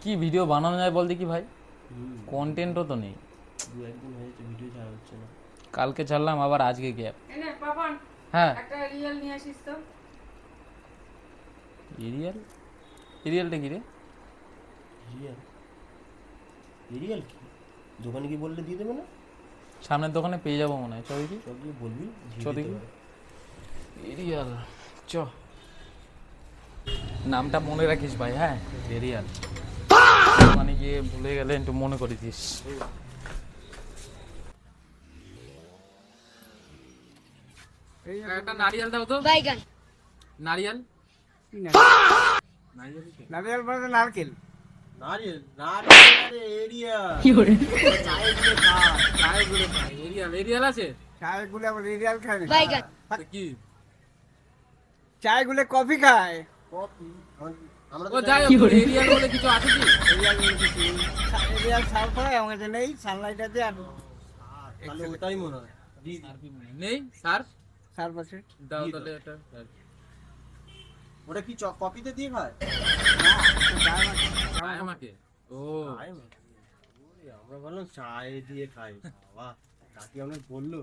কি ভিডিও বানানো যায় বল দেখি ভাই, কন্টেন্টও তো নেই। দু একদিন হয়েছে ভিডিও ছাড়া হচ্ছে না। কালকে ছাড়লাম আবার আজকে গ্যাপ। এনে পাপন হ্যাঁ একটা রিয়েল নিয়ে আসিস তো। এরিয়াল, এরিয়ালটা কি রে? রিয়েল রিয়েল কি দোকানে কি বললে দিয়ে দেবে না? সামনের দোকানে পেয়ে যাবো মনে হয়, চ দেখি। সব গিয়ে বলবি দিয়ে চ দিতে দেখি। হবে। এরিয়াল, চ। নামটা মনে রাখিস ভাই, হ্যাঁ এরিয়াল। মানে গিয়ে ভুলে গেলে একটু মনে করে দিস। একটা নারিয়াল দাও তো। বাইগান নারিয়াল, নারিয়াল মানে নারকেল। নারিয়েল নারিয়েল এরিয়া কি করে চায়ে দিয়ে খা। চায় গুলো খায়। এরিয়াল, এরিয়াল আছে? চায় গুলে আবার রিয়াল খায় না। বাইগান তো কি? চায় গুলে কফি খায়। কফি আমরা ও তো যাই জানি। হোক, এরিয়াল বলে কিছু আছে কি? রিয়াল সার খায় আমার কাছে নেই, সানলাইট আছে আর তাহলে ওটাই মনে হয় দিয়ে দিই। নেই স্যার, সার পাশে। দাও দিয়ে তাহলে এটা। ওটা কি কফিতে দিয়ে খায়? খায় আমাকে। ও খায় না। ওরে, আমরা বললাম চায়ে দিয়ে খাই। বাবা কাকি অনেক বললো।